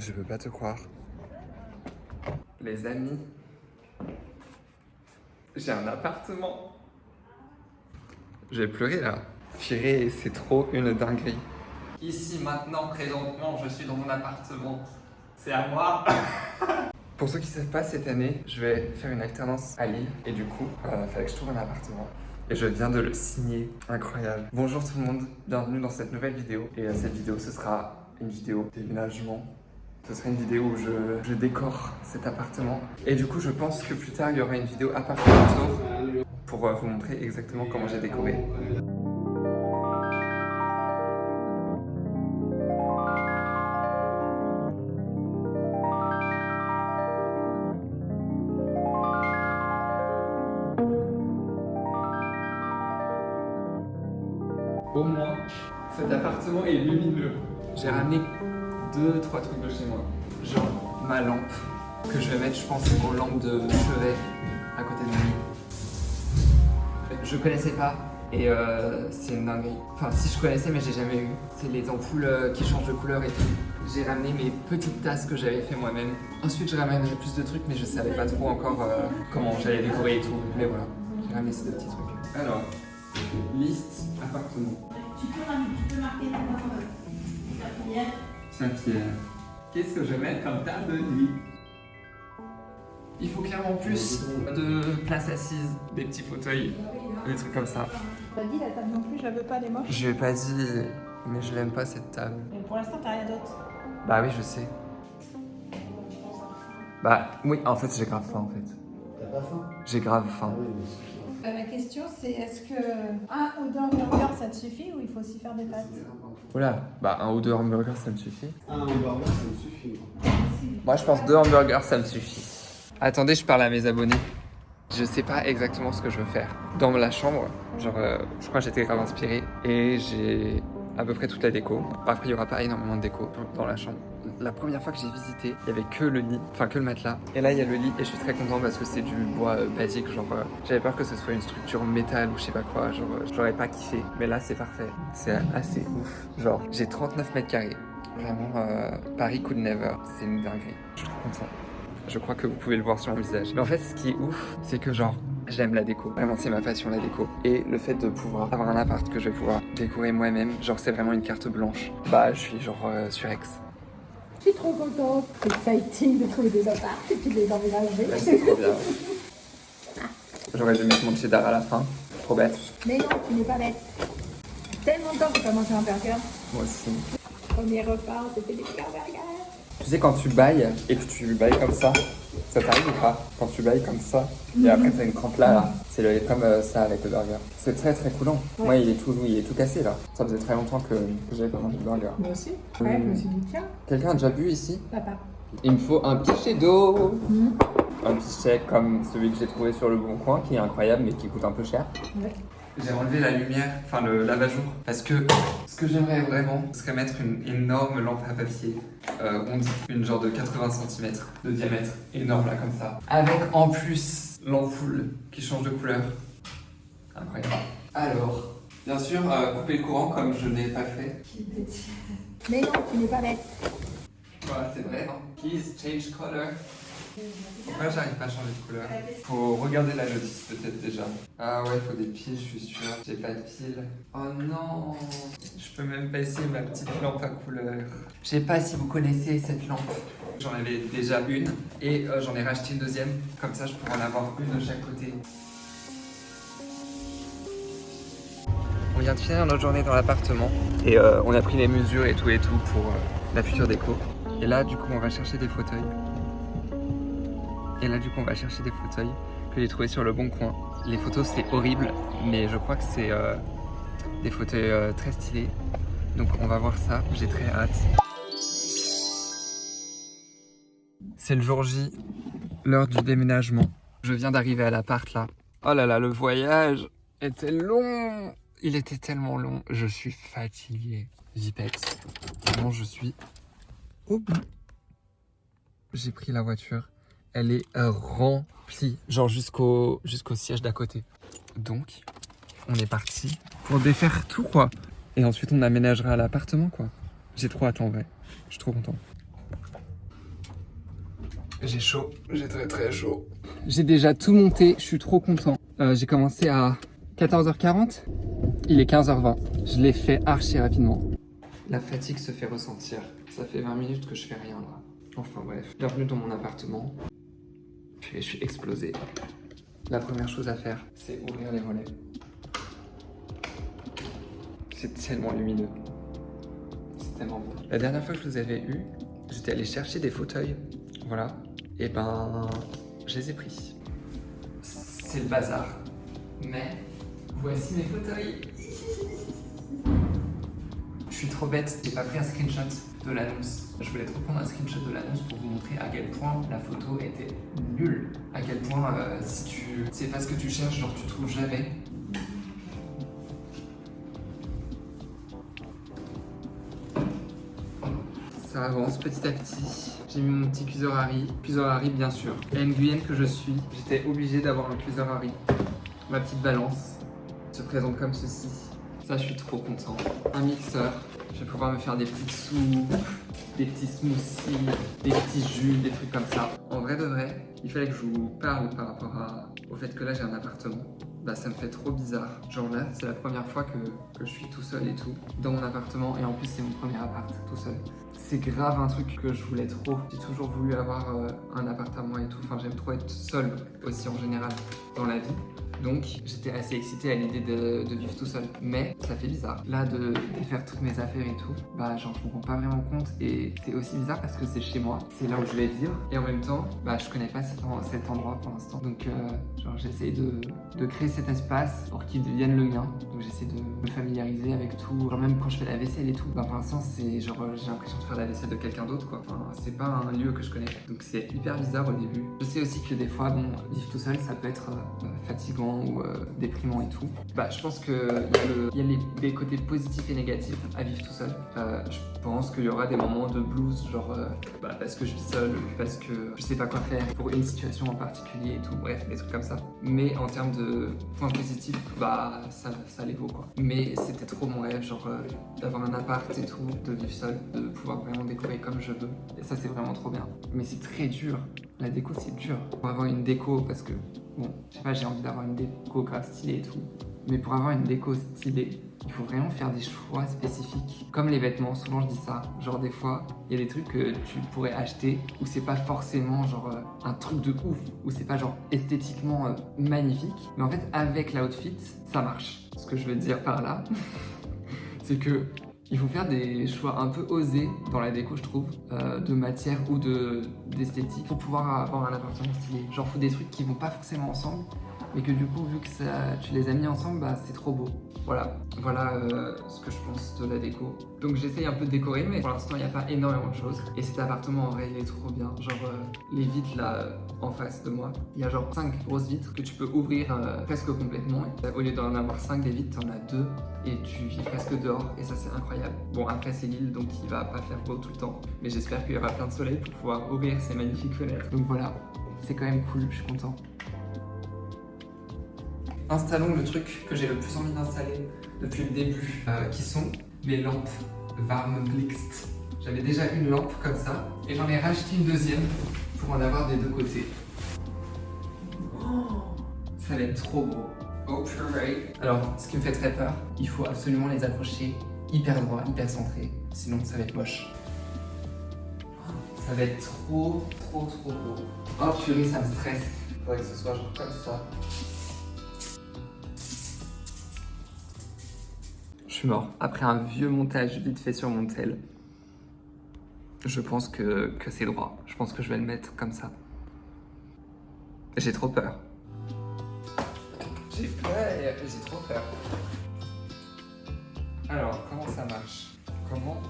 Je peux pas te croire. Les amis, j'ai un appartement. Je vais pleurer là. Purée, c'est trop une dinguerie. Ici, maintenant, présentement, je suis dans mon appartement. C'est à moi. Pour ceux qui ne savent pas, cette année, je vais faire une alternance à Lille. Et du coup, fallait que je trouve un appartement. Et je viens de le signer. Incroyable. Bonjour tout le monde, bienvenue dans cette nouvelle vidéo. Et cette vidéo, ce sera une vidéo déménagement. Ce sera une vidéo où je décore cet appartement. Et du coup, je pense que plus tard, il y aura une vidéo appartement tour pour vous montrer exactement comment j'ai décoré. Au moins, cet appartement est lumineux. J'ai ramené 2-3 trucs de chez moi. Genre ma lampe, que je vais mettre, je pense, en lampe de chevet à côté de mon lit. Je connaissais pas et c'est une dinguerie. Enfin, si je connaissais, mais j'ai jamais eu. C'est les ampoules qui changent de couleur et tout. J'ai ramené mes petites tasses que j'avais fait moi-même. Ensuite, je ramènerai plus de trucs, mais je savais pas trop encore comment j'allais décorer et tout. Mais voilà, j'ai ramené ces deux petits trucs. Alors, liste appartement. Tu peux marquer ta prière. Saint-Pierre. Qu'est-ce que je vais mettre comme table de nuit? Il faut clairement plus de place assise, des petits fauteuils, des trucs comme ça. T'as dit la table non plus, je la veux pas, elle est moche. Je lui ai pas dit, mais je l'aime pas cette table. Mais pour l'instant, t'as rien d'autre. Bah oui, je sais. Bah oui, en fait, j'ai grave faim en fait. T'as pas faim? J'ai grave faim. Ma question, c'est est-ce que un ou deux hamburgers, ça te suffit ou il faut aussi faire des pâtes? Oula, bah un ou deux hamburgers, ça me suffit. Un hamburger, ça me suffit. Moi, je pense 2 hamburgers, ça me suffit. Attendez, je parle à mes abonnés. Je sais pas exactement ce que je veux faire. Dans la chambre, genre, je crois que j'étais grave inspiré et j'ai à peu près toute la déco. Après, il y aura pas énormément de déco dans la chambre. La première fois que j'ai visité, il y avait que le lit, enfin que le matelas. Et là, il y a le lit et je suis très content parce que c'est du bois basique. Genre, j'avais peur que ce soit une structure métal ou je sais pas quoi. Genre, j'aurais pas kiffé. Mais là, c'est parfait. C'est assez ouf. Genre, j'ai 39 mètres carrés. Vraiment, Paris could never. C'est une dinguerie. Je suis trop content. Je crois que vous pouvez le voir sur mon visage. Mais en fait, ce qui est ouf, c'est que genre, j'aime la déco. Vraiment, c'est ma passion, la déco. Et le fait de pouvoir avoir un appart que je vais pouvoir décorer moi-même, genre, c'est vraiment une carte blanche. Bah, je suis genre sur Aix. Je suis trop contente. C'est exciting de trouver des apparts et puis de les emménager. Ouais, c'est trop bien. J'aurais dû mettre mon cheddar à la fin. Trop bête. Mais non, tu n'es pas bête. Tellement de temps que tu as mangé un burger. Moi aussi. Premier repas, c'était des burgers. Tu sais, quand tu bailles et que tu bailles comme ça t'arrive ou pas? Quand tu bailles comme ça et après t'as une crampe là, c'est comme ça avec le burger. C'est très très coulant. Ouais. Moi, il est tout cassé là. Ça faisait très longtemps que j'avais pas mangé de burger. Moi aussi. Ouais, je me suis dit, tiens, Quelqu'un a déjà bu ici? papa. Il me faut un pichet d'eau. Un pichet comme celui que j'ai trouvé sur le Bon Coin, qui est incroyable mais qui coûte un peu cher. Ouais. J'ai enlevé la lumière, enfin le lavajour, parce que ce que j'aimerais vraiment, ce serait mettre une énorme lampe à papier, ronde, une genre de 80 cm de diamètre, énorme là comme ça. Avec en plus l'ampoule qui change de couleur. Incroyable. Alors, bien sûr, couper le courant comme je n'ai pas fait. Mais non, tu n'es pas bête. Voilà, c'est vrai. Please change color. Pourquoi j'arrive pas à changer de couleur? Faut regarder la notice peut-être déjà. Ah ouais, faut des piles, je suis sûr. J'ai pas de piles. Oh non, je peux même pas essayer ma petite lampe à couleur. Je sais pas si vous connaissez cette lampe. J'en avais déjà une et j'en ai racheté une deuxième. Comme ça, je pourrais en avoir une de chaque côté. On vient de finir notre journée dans l'appartement et on a pris les mesures et tout pour la future déco. Et là, du coup, on va chercher des fauteuils. Que j'ai trouvés sur le Bon Coin. Les photos, c'est horrible, mais je crois que c'est des fauteuils très stylés. Donc on va voir ça, j'ai très hâte. C'est le jour J, l'heure du déménagement. Je viens d'arriver à l'appart là. Oh là là, le voyage était long. Il était tellement long, je suis fatigué. J'y pète. Vraiment, je suis au bout. J'ai pris la voiture. Elle est remplie, genre jusqu'au siège d'à côté. Donc, on est parti pour défaire tout, quoi. Et ensuite, on aménagera l'appartement, quoi. J'ai trop hâte, en vrai. Je suis trop content. J'ai chaud, j'ai très chaud. J'ai déjà tout monté, je suis trop content. J'ai commencé à 14h40, il est 15h20. Je l'ai fait archi rapidement. La fatigue se fait ressentir. Ça fait 20 minutes que je fais rien là. Enfin bref, bienvenue dans mon appartement. Je suis explosé. La première chose à faire, c'est ouvrir les volets. C'est tellement lumineux. C'est tellement beau. La dernière fois que je vous avais eu, j'étais allé chercher des fauteuils. Voilà. Et ben, je les ai pris. C'est le bazar. Mais voici mes fauteuils. Je suis trop bête, j'ai pas pris un screenshot de l'annonce. Je voulais trop prendre un screenshot de l'annonce pour vous montrer à quel point la photo était nulle. À quel point si tu sais pas ce que tu cherches, genre tu trouves jamais. Ça avance petit à petit. J'ai mis mon petit cuiseur Harry. Cuiseur Harry bien sûr. Et une Guyenne que je suis, j'étais obligé d'avoir un cuiseur Harry. Ma petite balance se présente comme ceci. Ça, je suis trop content. Un mixeur. Je vais pouvoir me faire des petites soupes, des petits smoothies, des petits jus, des trucs comme ça. En vrai de vrai, il fallait que je vous parle par rapport au fait que là j'ai un appartement. Bah ça me fait trop bizarre. Genre là, c'est la première fois que je suis tout seul et tout dans mon appartement. Et en plus, c'est mon premier appart tout seul. C'est grave un truc que je voulais trop. J'ai toujours voulu avoir un appartement et tout. Enfin, j'aime trop être seul aussi en général dans la vie. Donc j'étais assez excitée à l'idée de vivre tout seul. Mais ça fait bizarre. Là, de faire toutes mes affaires et tout, bah genre je me rends pas vraiment compte. Et c'est aussi bizarre parce que c'est chez moi. C'est là où je vais vivre. Et en même temps, bah je connais pas cet endroit pour l'instant. Donc genre j'essaie de créer cet espace pour qu'il devienne le mien. Donc j'essaie de me familiariser avec tout. Genre même quand je fais la vaisselle et tout, bah pour l'instant c'est genre j'ai l'impression de faire la vaisselle de quelqu'un d'autre quoi. Enfin c'est pas un lieu que je connais. Donc c'est hyper bizarre au début. Je sais aussi que des fois, bon, vivre tout seul ça peut être fatigant ou déprimant et tout. Bah je pense qu'il y a des côtés positifs et négatifs à vivre tout seul. Je pense qu'il y aura des moments de blues, genre parce que je vis seul, parce que je sais pas quoi faire pour une situation en particulier et tout, bref, des trucs comme ça. Mais en termes de points positifs, bah ça les vaut quoi. Mais c'était trop mon rêve, genre d'avoir un appart et tout, de vivre seul, de pouvoir vraiment décorer comme je veux. Et ça c'est vraiment trop bien. Mais c'est très dur. La déco c'est dur. Pour avoir une déco, parce que bon, je sais pas, j'ai envie d'avoir une déco grave stylée et tout. Mais pour avoir une déco stylée, il faut vraiment faire des choix spécifiques. Comme les vêtements, souvent je dis ça. Genre des fois, il y a des trucs que tu pourrais acheter où c'est pas forcément genre un truc de ouf, où c'est pas genre esthétiquement magnifique. Mais en fait, avec l'outfit, ça marche. Ce que je veux dire par là, c'est que il faut faire des choix un peu osés dans la déco, je trouve, de matière ou d'esthétique pour pouvoir avoir un appartement stylé. Genre, faut des trucs qui vont pas forcément ensemble, mais que du coup, vu que tu les as mis ensemble, bah c'est trop beau. Voilà ce que je pense de la déco. Donc j'essaye un peu de décorer, mais pour l'instant il n'y a pas énormément de choses. Et cet appartement en vrai il est trop bien. Genre les vitres là en face de moi, il y a genre 5 grosses vitres que tu peux ouvrir presque complètement. Et au lieu d'en avoir 5 des vitres, t'en as 2 et tu vis presque dehors et ça c'est incroyable. Bon après c'est l'île donc il va pas faire beau tout le temps, mais j'espère qu'il y aura plein de soleil pour pouvoir ouvrir ces magnifiques fenêtres. Donc voilà, c'est quand même cool, je suis content. Installons le truc que j'ai le plus envie d'installer depuis le début, qui sont mes lampes Warmblixt. J'avais déjà une lampe comme ça, et j'en ai racheté une deuxième pour en avoir des deux côtés. Oh, ça va être trop beau. Oh purée. Alors, ce qui me fait très peur, il faut absolument les accrocher hyper droit, hyper centré, sinon ça va être moche. Ça va être trop beau. Oh purée, ça me stresse. Il faudrait que ce soit genre comme ça. Je suis mort. Après un vieux montage vite fait sur mon tel, je pense que c'est droit. Je pense que je vais le mettre comme ça. J'ai trop peur. J'ai trop peur. Alors, comment ça marche? Comment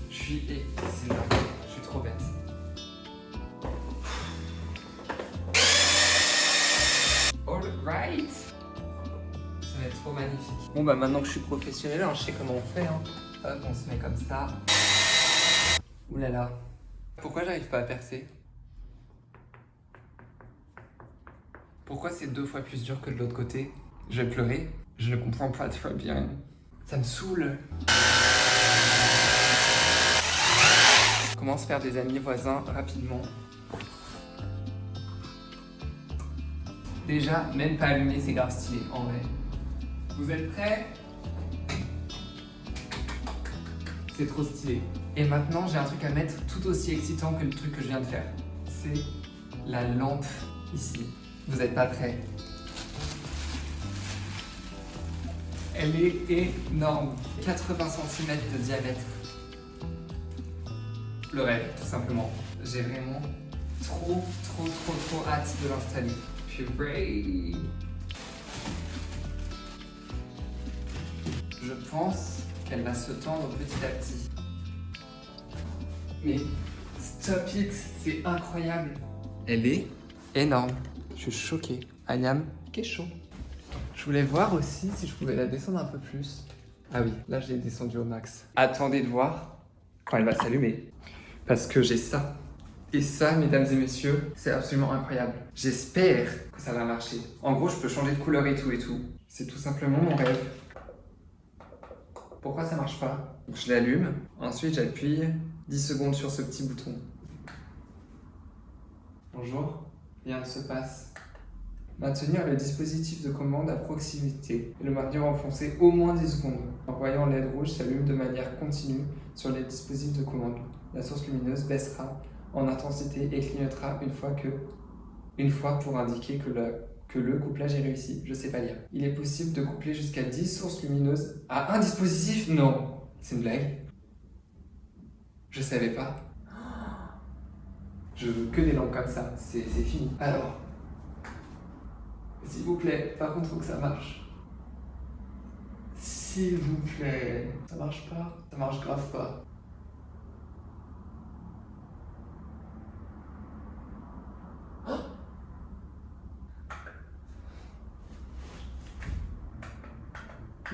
je suis... C'est là. Je suis trop bête. Alright. Ça va être trop magnifique. Bon bah maintenant que je suis professionnel, hein, je sais comment on fait. Hein. Hop, on se met comme ça. Ouh là là. Pourquoi j'arrive pas à percer? Pourquoi c'est 2 fois plus dur que de l'autre côté? Je vais pleurer. Je ne comprends pas très bien. Ça me saoule. Comment se faire des amis voisins rapidement? Déjà, même pas allumé, c'est grave stylé, en vrai. Vous êtes prêts? C'est trop stylé. Et maintenant, j'ai un truc à mettre tout aussi excitant que le truc que je viens de faire. C'est la lampe ici. Vous n'êtes pas prêts? Elle est énorme. 80 cm de diamètre. Le rêve, tout simplement. J'ai vraiment trop hâte de l'installer. Purée. Je pense qu'elle va se tendre petit à petit. Mais stop it, c'est incroyable. Elle est énorme. Je suis choqué. Ayam, qu'est chaud. Je voulais voir aussi si je pouvais la descendre un peu plus. Ah oui, là je l'ai descendue au max. Attendez de voir quand elle va s'allumer. Parce que j'ai ça. Et ça, mesdames et messieurs, c'est absolument incroyable. J'espère que ça va marcher. En gros, je peux changer de couleur et tout. C'est tout simplement mon rêve. Pourquoi ça marche pas? Donc, je l'allume. Ensuite, j'appuie 10 secondes sur ce petit bouton. Bonjour, rien ne se passe. Maintenir le dispositif de commande à proximité et le maintenir enfoncé au moins 10 secondes. En voyant LED rouge s'allume de manière continue sur les dispositifs de commande. La source lumineuse baissera en intensité et clignotera une fois pour indiquer que le couplage est réussi. Je sais pas lire. Il est possible de coupler jusqu'à 10 sources lumineuses à un dispositif? Non, c'est une blague. Je savais pas. Je veux que des lampes comme ça, c'est fini. Alors, s'il vous plaît, par contre, faut que ça marche. S'il vous plaît. Ça marche pas? Ça marche grave pas.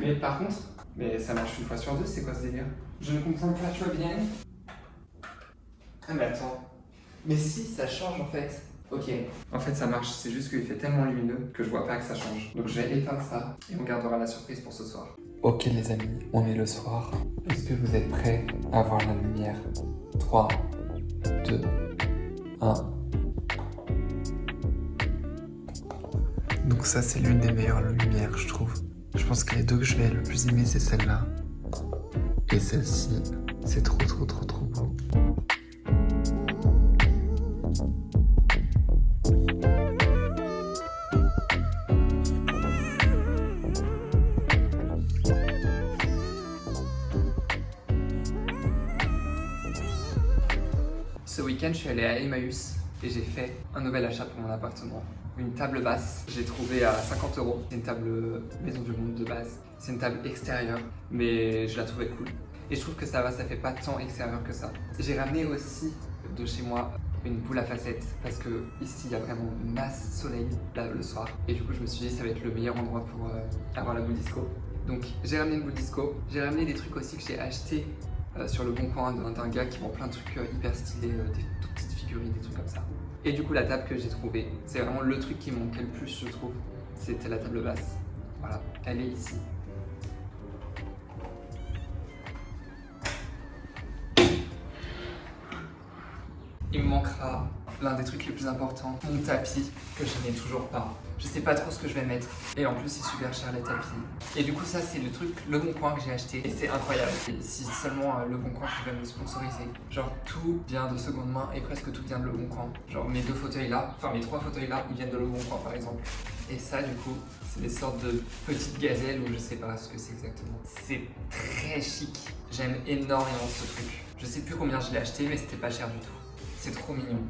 Mais par contre, ça marche une fois sur deux, c'est quoi ce délire? Je ne comprends pas, tu vois bien? Ah mais attends. Mais si, ça change en fait. Ok. En fait, ça marche, c'est juste qu'il fait tellement lumineux que je vois pas que ça change. Donc je vais éteindre ça et on gardera la surprise pour ce soir. Ok les amis, on est le soir. Est-ce que vous êtes prêts à voir la lumière? 3, 2, 1. Donc ça, c'est l'une des meilleures lumières, je trouve. Je pense que les deux que je vais le plus aimer, c'est celle-là. Et celle-ci, c'est trop beau. Ce week-end, je suis allé à Emmaüs et j'ai fait un nouvel achat pour mon appartement. Une table basse, j'ai trouvé à 50 €. C'est une table Maison du Monde de base. C'est une table extérieure, mais je la trouvais cool. Et je trouve que ça va, ça fait pas tant extérieur que ça. J'ai ramené aussi de chez moi une boule à facettes parce que ici il y a vraiment masse soleil là, le soir. Et du coup, je me suis dit ça va être le meilleur endroit pour avoir la boule disco. Donc j'ai ramené une boule disco. J'ai ramené des trucs aussi que j'ai acheté sur le bon coin d'un gars qui vend plein de trucs hyper stylés, des toutes petites figurines, des trucs comme ça. Et du coup, la table que j'ai trouvée, c'est vraiment le truc qui me manquait le plus, je trouve. C'était la table basse. Voilà, elle est ici. Il me manquera l'un des trucs les plus importants, mon tapis, que je n'ai toujours pas. Je sais pas trop ce que je vais mettre. Et en plus, c'est super cher les tapis. Et du coup, ça, c'est le truc, Le Bon Coin que j'ai acheté. Et c'est incroyable. Et si seulement Le Bon Coin pouvait me sponsoriser. Genre, tout vient de seconde main et presque tout vient de Le Bon Coin. Genre, mes 2 fauteuils là, enfin mes 3 fauteuils là, ils viennent de Le Bon Coin par exemple. Et ça, du coup, c'est des sortes de petites gazelles ou je sais pas ce que c'est exactement. C'est très chic. J'aime énormément ce truc. Je sais plus combien je l'ai acheté, mais c'était pas cher du tout. C'est trop mignon.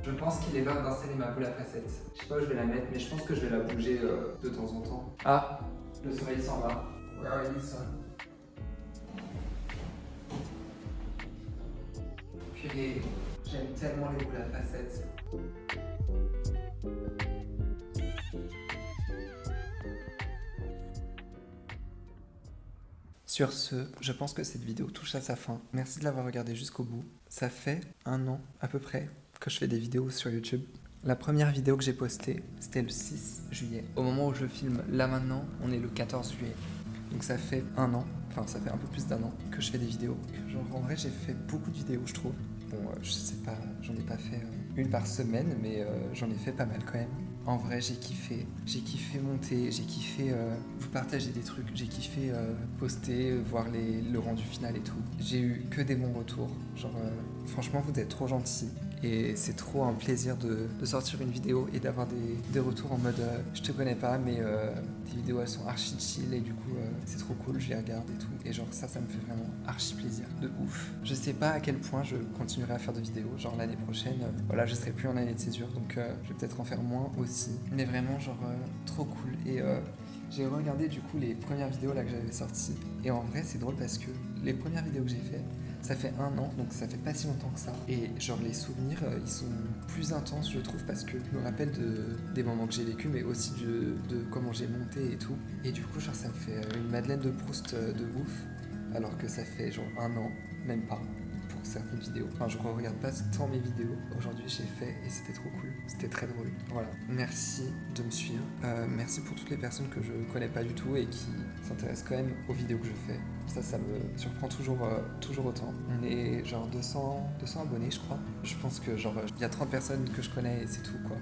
Je pense qu'il est l'heure d'installer ma boule à facettes. Je sais pas où je vais la mettre, mais je pense que je vais la bouger de temps en temps. Ah, le soleil s'en va. Where are you, sun? Purée, j'aime tellement les boules à facettes. Sur ce, je pense que cette vidéo touche à sa fin. Merci de l'avoir regardé jusqu'au bout. Ça fait 1 an à peu près que je fais des vidéos sur YouTube. La première vidéo que j'ai postée, c'était le 6 juillet. Au moment où je filme, là maintenant, on est le 14 juillet. Donc ça fait 1 an, enfin ça fait un peu plus d'1 an que je fais des vidéos. Genre en vrai, j'ai fait beaucoup de vidéos, je trouve. Bon, je sais pas, j'en ai pas fait une par semaine, mais j'en ai fait pas mal quand même. En vrai, j'ai kiffé monter, j'ai kiffé vous partager des trucs, j'ai kiffé poster, voir le rendu final et tout. J'ai eu que des bons retours, genre franchement vous êtes trop gentils et c'est trop un plaisir de sortir une vidéo et d'avoir des retours en mode je te connais pas mais tes vidéos elles sont archi chill et du coup c'est trop cool, je les regarde et tout et genre ça me fait vraiment archi plaisir, de ouf. Je sais pas à quel point je continuerai à faire de vidéos, genre l'année prochaine, voilà je serai plus en année de césure donc je vais peut-être en faire moins aussi, mais vraiment genre trop cool et j'ai regardé du coup les premières vidéos là que j'avais sorties et en vrai c'est drôle parce que les premières vidéos que j'ai fait ça fait 1 an donc ça fait pas si longtemps que ça et genre les souvenirs ils sont plus intenses je trouve parce que je me rappelle des moments que j'ai vécu mais aussi de comment j'ai monté et tout et du coup genre ça me fait une Madeleine de Proust de ouf alors que ça fait genre 1 an même pas pour certaines vidéos. Enfin, je regarde pas tant mes vidéos. Aujourd'hui, j'ai fait et c'était trop cool. C'était très drôle. Voilà. Merci de me suivre. Merci pour toutes les personnes que je connais pas du tout et qui s'intéressent quand même aux vidéos que je fais. Ça me surprend toujours autant. On est genre 200 abonnés, je crois. Je pense que genre il y a 30 personnes que je connais et c'est tout quoi.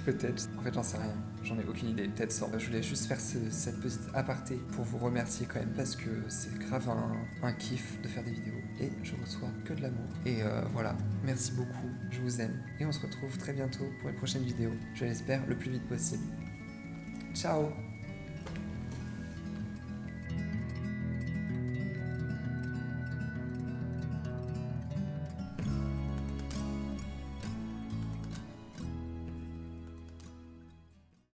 Peut-être. En fait, j'en sais rien. J'en ai aucune idée. Peut-être ça. Je voulais juste faire cette petite aparté pour vous remercier quand même parce que c'est grave un kiff de faire des vidéos et je reçois que de l'amour. Et voilà. Merci beaucoup. Je vous aime et on se retrouve très bientôt pour une prochaine vidéo. Je l'espère le plus vite possible. Ciao.